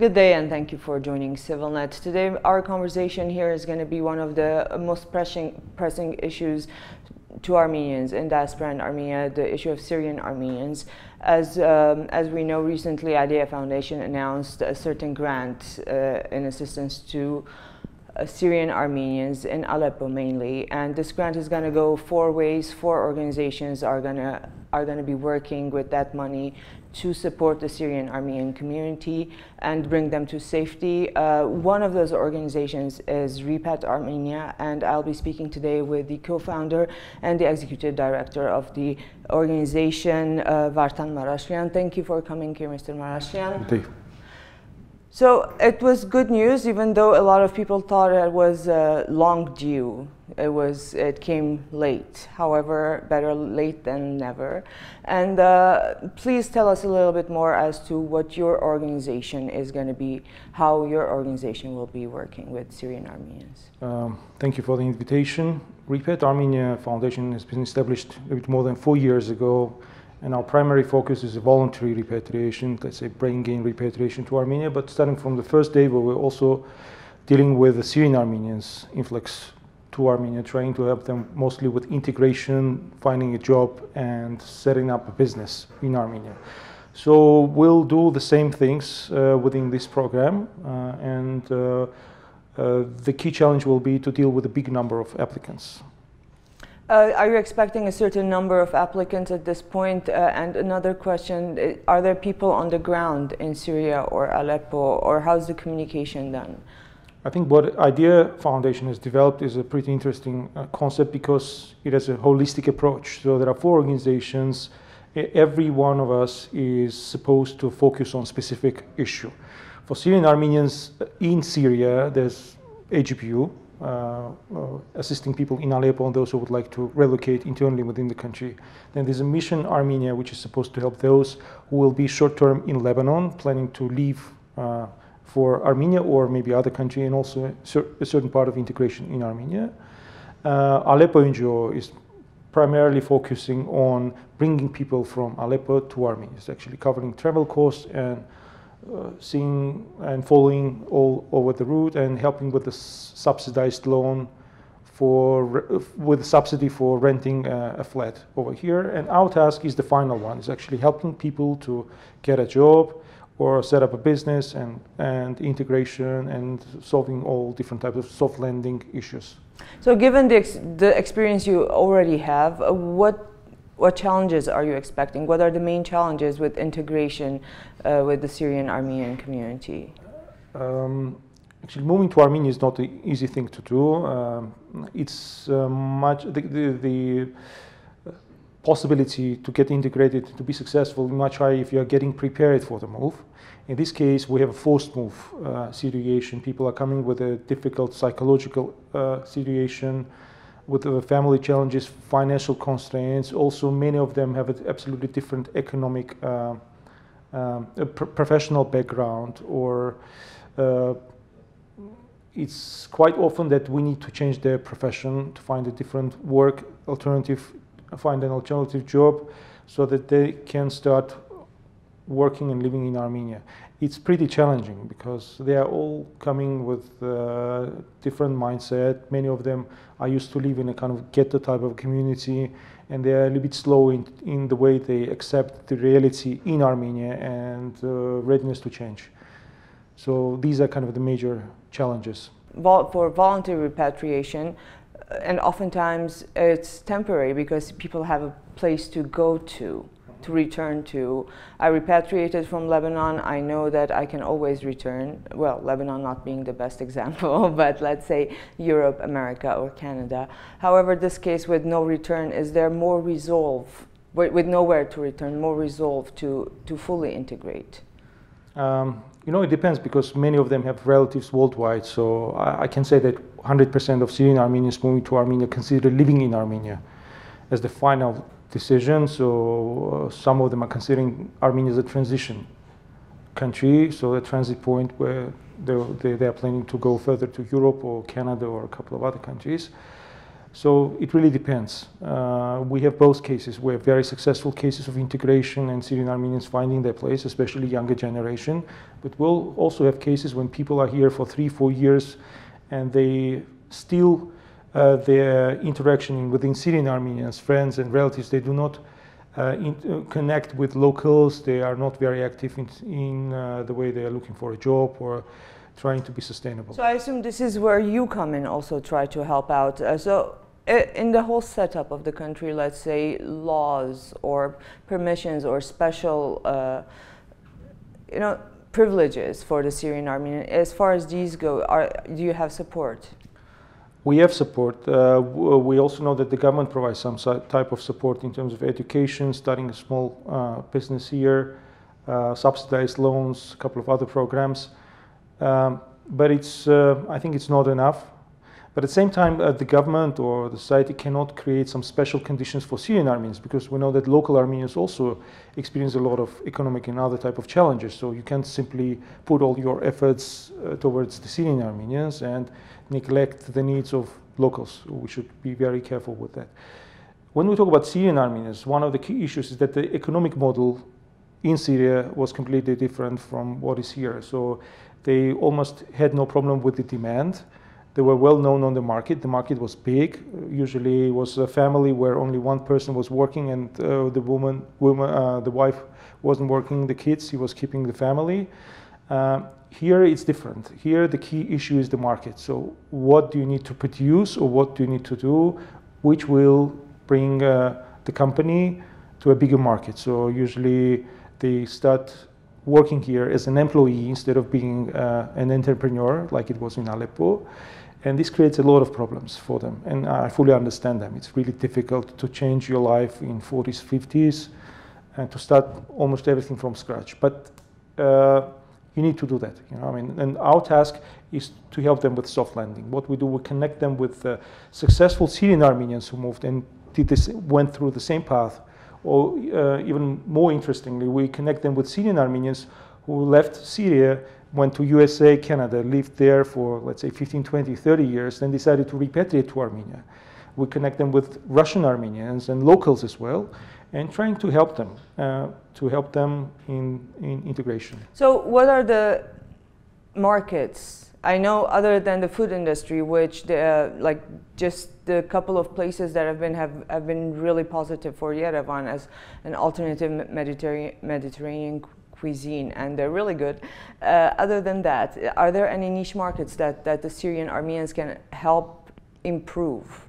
Good day and thank you for joining CivilNet. Today our conversation here is going to be one of the most pressing issues to Armenians in diaspora in Armenia, the issue of Syrian Armenians. As we know, recently IDEA Foundation announced a certain grant in assistance to Syrian Armenians in Aleppo mainly, and this grant is going to go 4 ways. 4 organizations are going to be working with that money to support the Syrian Armenian community and bring them to safety. One of those organizations is Repat Armenia, and I'll be speaking today with the co-founder and the executive director of the organization, Vartan Marashlian. Thank you for coming here, Mr. Marashlian. Thank you. So it was good news, even though a lot of people thought it was long due. It came late. However, better late than never. And please tell us a little bit more as to what your organization is going to be, how your organization will be working with Syrian Armenians. Thank you for the invitation. Repat Armenia Foundation has been established a bit more than 4 years ago. And our primary focus is a voluntary repatriation, let's say bringing repatriation to Armenia. But starting from the first day, we were also dealing with the Syrian Armenians influx to Armenia, trying to help them mostly with integration, finding a job, and setting up a business in Armenia. So we'll do the same things within this program. The key challenge will be to deal with a big number of applicants. Are you expecting a certain number of applicants at this point? And another question, are there people on the ground in Syria or Aleppo, or how's the communication done? I think what IDEA Foundation has developed is a pretty interesting concept because it has a holistic approach. So there are 4 organizations. Every one of us is supposed to focus on a specific issue. For Syrian Armenians in Syria, there's AGPU, assisting people in Aleppo and those who would like to relocate internally within the country. Then there's a Mission Armenia, which is supposed to help those who will be short-term in Lebanon, planning to leave for Armenia or maybe other country, and also a certain part of integration in Armenia. Aleppo NGO is primarily focusing on bringing people from Aleppo to Armenia. It's actually covering travel costs and seeing and following all over the route and helping with the subsidized loan with subsidy for renting a flat over here. And our task is the final one, is actually helping people to get a job or set up a business and integration and solving all different types of soft landing issues. So given the experience you already have, what challenges are you expecting? What are the main challenges with integration with the Syrian Armenian community? Actually, moving to Armenia is not an easy thing to do. It's the possibility to get integrated, to be successful, much higher if you are getting prepared for the move. In this case, we have a forced move situation. People are coming with a difficult psychological situation, with family challenges, financial constraints. Also, many of them have an absolutely different economic, professional background, or it's quite often that we need to change their profession to find a different work alternative, find an alternative job, so that they can start working and living in Armenia. It's pretty challenging because they are all coming with different mindset. Many of them are used to live in a kind of ghetto type of community, and they are a little bit slow in the way they accept the reality in Armenia and readiness to change. So these are kind of the major challenges. For voluntary repatriation, and oftentimes it's temporary because people have a place to go to return to. I repatriated from Lebanon. I know that I can always return. Well, Lebanon not being the best example, but let's say Europe, America, or Canada. However, this case with no return, is there more resolve, with nowhere to return, more resolve to fully integrate? It depends, because many of them have relatives worldwide. So I can say that 100% of Syrian Armenians moving to Armenia consider living in Armenia as the final decision. So some of them are considering Armenia as a transition country, so a transit point where they are planning to go further to Europe or Canada or a couple of other countries. So it really depends. We have both cases. We have very successful cases of integration and Syrian Armenians finding their place, especially younger generation. But we'll also have cases when people are here for 3-4 years and they still, their interaction within Syrian Armenians, friends and relatives, they do not connect with locals. They are not very active in the way they are looking for a job or trying to be sustainable. So I assume this is where you come in, also try to help out. So in the whole setup of the country, let's say laws or permissions or special, privileges for the Syrian Armenian, as far as these go, do you have support? We have support. We also know that the government provides some type of support in terms of education, starting a small business here, subsidized loans, a couple of other programs. But I think it's not enough. But at the same time, the government or the society cannot create some special conditions for Syrian Armenians, because we know that local Armenians also experience a lot of economic and other type of challenges. So you can't simply put all your efforts towards the Syrian Armenians and neglect the needs of locals. We should be very careful with that. When we talk about Syrian Armenians, one of the key issues is that the economic model in Syria was completely different from what is here. So they almost had no problem with the demand. They were well known on the market. The market was big. Usually it was a family where only one person was working, and the wife wasn't working, the kids, he was keeping the family. Here it's different. Here the key issue is the market. So what do you need to produce, or what do you need to do, which will bring the company to a bigger market? So usually they start working here as an employee instead of being an entrepreneur like it was in Aleppo. And this creates a lot of problems for them. And I fully understand them. It's really difficult to change your life in 40s, 50s, and to start almost everything from scratch. But you need to do that. And our task is to help them with soft landing. What we do, we connect them with successful Syrian Armenians who moved and went through the same path. Or even more interestingly, we connect them with Syrian Armenians who left Syria, went to USA, Canada, lived there for, let's say, 15, 20, 30 years, then decided to repatriate to Armenia. We connect them with Russian Armenians and locals as well, and trying to help them in integration. So what are the markets? I know other than the food industry, which just the couple of places that have been really positive for Yerevan as an alternative Mediterranean cuisine, and they're really good. Other than that, are there any niche markets that the Syrian Armenians can help improve?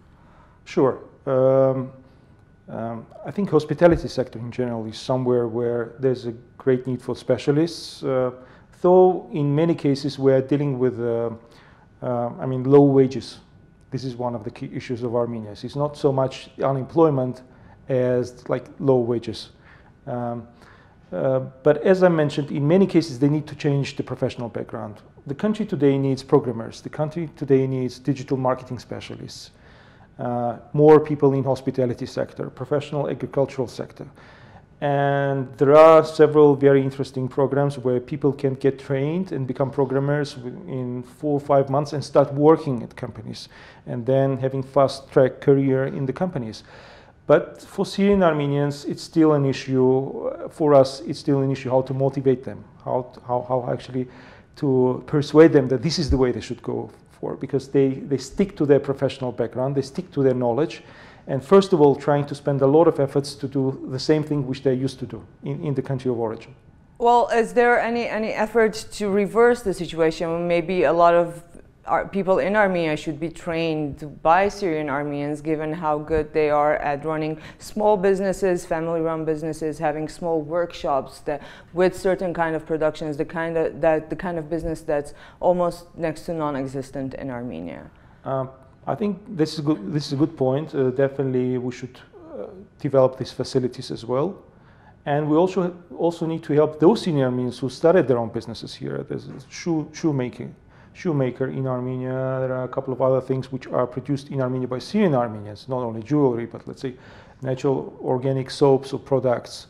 Sure. I think hospitality sector in general is somewhere where there's a great need for specialists. Though in many cases we are dealing with, low wages. This is one of the key issues of Armenia. It's not so much unemployment as low wages. But as I mentioned, in many cases they need to change the professional background. The country today needs programmers. The country today needs digital marketing specialists. More people in hospitality sector, professional agricultural sector. And there are several very interesting programs where people can get trained and become programmers in 4 or 5 months and start working at companies, and then having fast-track career in the companies. But for Syrian Armenians, it's still an issue. For us, it's still an issue how to motivate them, how actually to persuade them that this is the way they should go for, because they stick to their professional background, they stick to their knowledge, and first of all, trying to spend a lot of efforts to do the same thing which they used to do in the country of origin. Well, is there any effort to reverse the situation? Maybe a lot of people in Armenia should be trained by Syrian Armenians, given how good they are at running small businesses, family-run businesses, having small workshops with certain kind of productions, the kind of business that's almost next to non-existent in Armenia. I think this is good. This is a good point. Definitely, we should develop these facilities as well, and we also need to help those Syrian Armenians who started their own businesses here. There's shoemaker in Armenia. There are a couple of other things which are produced in Armenia by Syrian Armenians, not only jewelry, but let's say natural organic soaps or products,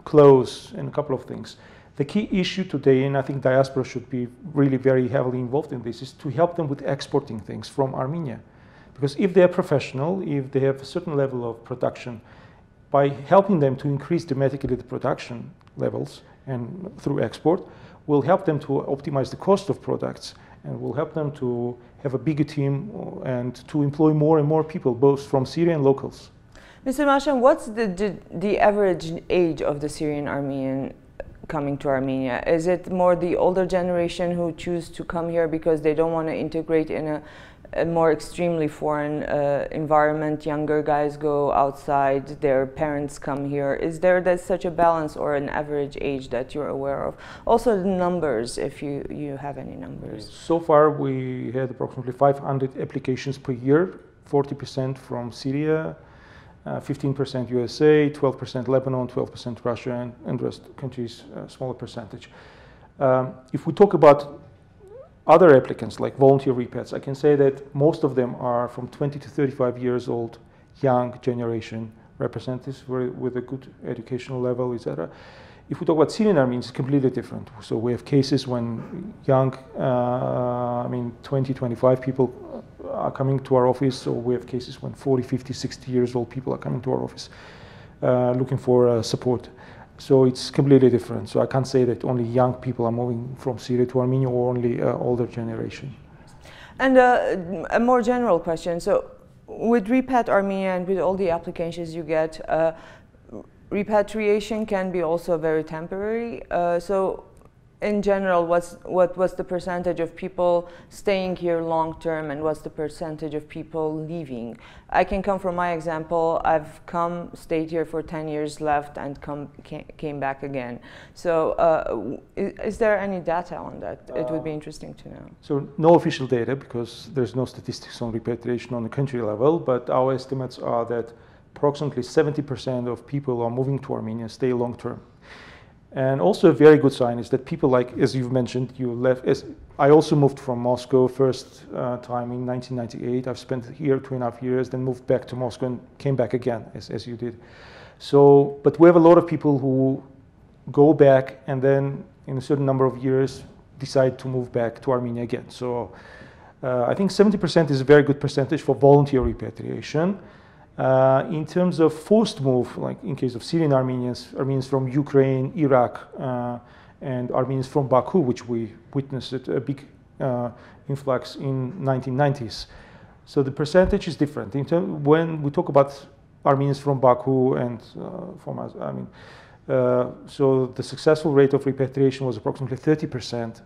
clothes, and a couple of things. The key issue today, and I think diaspora should be really very heavily involved in this, is to help them with exporting things from Armenia. Because if they are professional, if they have a certain level of production, by helping them to increase dramatically the production levels and through export, will help them to optimize the cost of products and will help them to have a bigger team and to employ more and more people, both from Syria and locals. Mr. Marashlian, what's the average age of the Syrian Armenian coming to Armenia? Is it more the older generation who choose to come here because they don't want to integrate in a more extremely foreign environment? Younger guys go outside, their parents come here. Is there such a balance or an average age that you're aware of? Also the numbers, if you have any numbers. So far we had approximately 500 applications per year, 40% from Syria, 15% USA, 12% Lebanon, 12% Russia, and the rest countries smaller percentage. If we talk about other applicants like volunteer repats, I can say that most of them are from 20 to 35 years old, young generation representatives with a good educational level, etc. If we talk about Syrian Armenians, it's completely different. So we have cases when young, 20, 25 people are coming to our office, or we have cases when 40, 50, 60 years old people are coming to our office looking for support. So it's completely different. So I can't say that only young people are moving from Syria to Armenia or only older generation. And a more general question. So with Repat Armenia and with all the applications you get, repatriation can be also very temporary. So in general, what's the percentage of people staying here long term, and what's the percentage of people leaving? I can come from my example. I've come, stayed here for 10 years, left, and came back again. So is there any data on that? It would be interesting to know. So no official data, because there's no statistics on repatriation on the country level, but our estimates are that approximately 70% of people who are moving to Armenia stay long term. And also a very good sign is that people, like, as you've mentioned, you left. I also moved from Moscow first time in 1998. I've spent here 2.5 years, then moved back to Moscow and came back again, as you did. So, but we have a lot of people who go back and then in a certain number of years decide to move back to Armenia again. So I think 70% is a very good percentage for volunteer repatriation. In terms of forced move, like in case of Syrian Armenians, Armenians from Ukraine, Iraq, and Armenians from Baku, which we witnessed a big influx in 1990s. So the percentage is different. When we talk about Armenians from Baku and so the successful rate of repatriation was approximately 30%.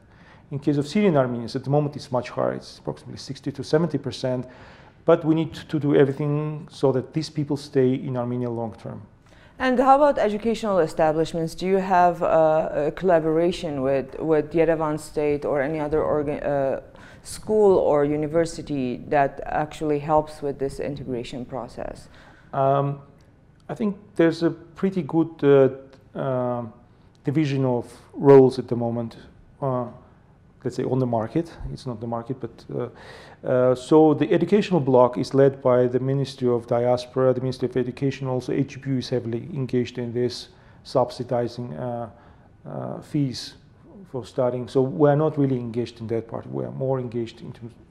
In case of Syrian Armenians, at the moment it's much higher. It's approximately 60 to 70%. But we need to do everything so that these people stay in Armenia long term. And how about educational establishments? Do you have a collaboration with Yerevan State or any other school or university that actually helps with this integration process? I think there's a pretty good division of roles at the moment. Let's say on the market. It's not the market, but so the educational block is led by the Ministry of Diaspora, the Ministry of Education. Also, HGPU is heavily engaged in this, subsidizing fees for studying. So we're not really engaged in that part. We're more engaged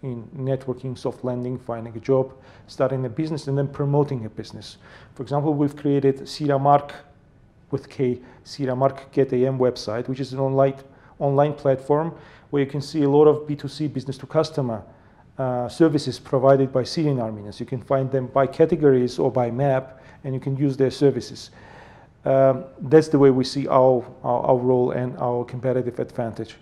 in networking, soft landing, finding a job, starting a business, and then promoting a business. For example, we've created Siramark with K, Siramark Get AM website, which is an online platform where you can see a lot of B2C, business to customer services provided by Syrian Armenians. You can find them by categories or by map, and you can use their services. That's the way we see our role and our competitive advantage.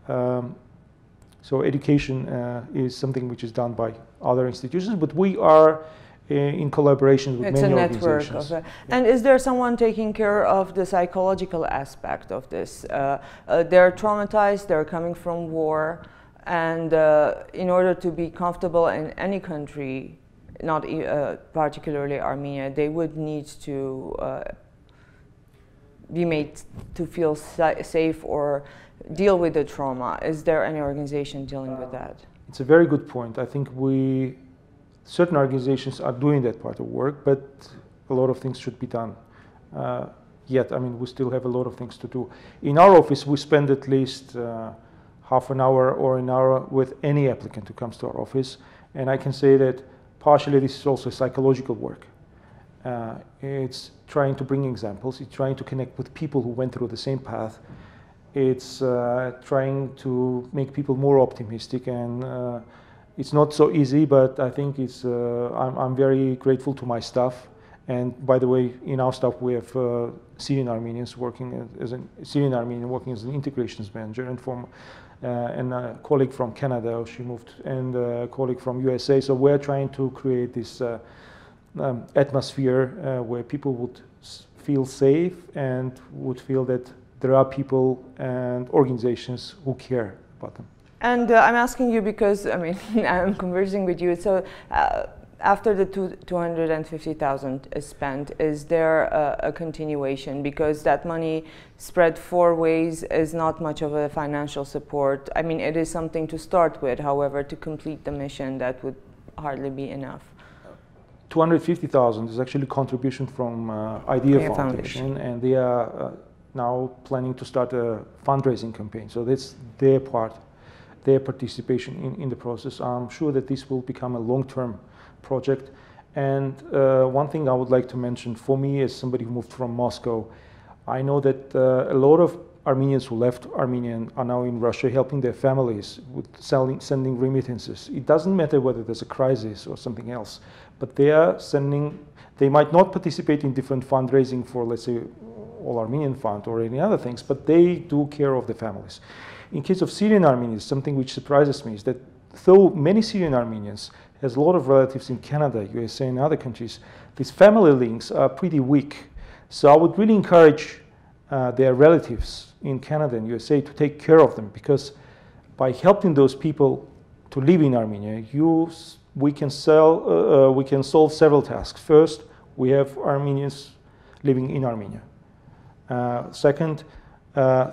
So education is something which is done by other institutions, but we are in collaboration with many organizations. And is there someone taking care of the psychological aspect of this? They're traumatized, they're coming from war, and in order to be comfortable in any country, not particularly Armenia, they would need to be made to feel safe or deal with the trauma. Is there any organization dealing with that? It's a very good point. I think certain organizations are doing that part of work, but a lot of things should be done. Yet, we still have a lot of things to do. In our office, we spend at least half an hour or an hour with any applicant who comes to our office, and I can say that partially this is also psychological work. It's trying to bring examples, it's trying to connect with people who went through the same path. It's trying to make people more optimistic, and it's not so easy, but I think it's, I'm very grateful to my staff. And by the way, in our staff we have Syrian Armenians working as an Syrian Armenian working as an integrations manager, and a colleague from Canada, she moved, and a colleague from USA. So we're trying to create this atmosphere where people would feel safe and would feel that there are people and organizations who care about them. And I'm asking you because, I mean, I'm conversing with you. So after the 250,000 is spent, is there a continuation? Because that money spread 4 ways is not much of a financial support. I mean, it is something to start with. However, to complete the mission, that would hardly be enough. 250,000 is actually contribution from Idea Foundation, and they are now planning to start a fundraising campaign. So that's their part, their participation in the process. I'm sure that this will become a long-term project. And one thing I would like to mention, for me as somebody who moved from Moscow, I know that a lot of Armenians who left Armenia are now in Russia helping their families with sending remittances. It doesn't matter whether there's a crisis or something else, but they are sending, they might not participate in different fundraising for, let's say, All Armenian Fund or any other things, but they do care of the families. In case of Syrian Armenians, something which surprises me is that though many Syrian Armenians has a lot of relatives in Canada, USA, and other countries, these family links are pretty weak. So I would really encourage their relatives in Canada and USA to take care of them, because by helping those people to live in Armenia, we can solve several tasks. First, we have Armenians living in Armenia. Second,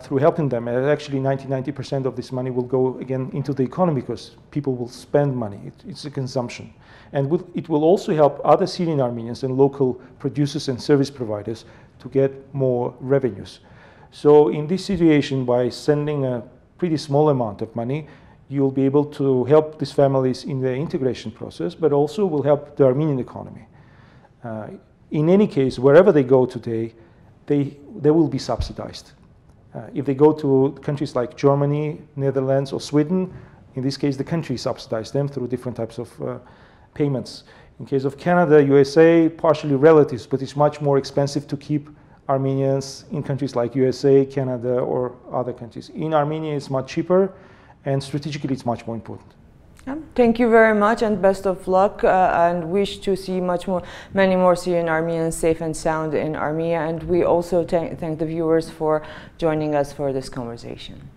through helping them, actually 90% of this money will go again into the economy, because people will spend money. It's a consumption. And it will also help other Syrian Armenians and local producers and service providers to get more revenues. So in this situation, by sending a pretty small amount of money, you'll be able to help these families in the integration process, but also will help the Armenian economy. In any case, wherever they go today, they will be subsidized. If they go to countries like Germany, Netherlands, or Sweden, in this case, the country subsidizes them through different types of payments. In case of Canada, USA, partially relatives, but it's much more expensive to keep Armenians in countries like USA, Canada, or other countries. In Armenia, it's much cheaper, and strategically, it's much more important. Thank you very much, and best of luck, and wish to see many more Syrian Armenians safe and sound in Armenia. And we also thank the viewers for joining us for this conversation.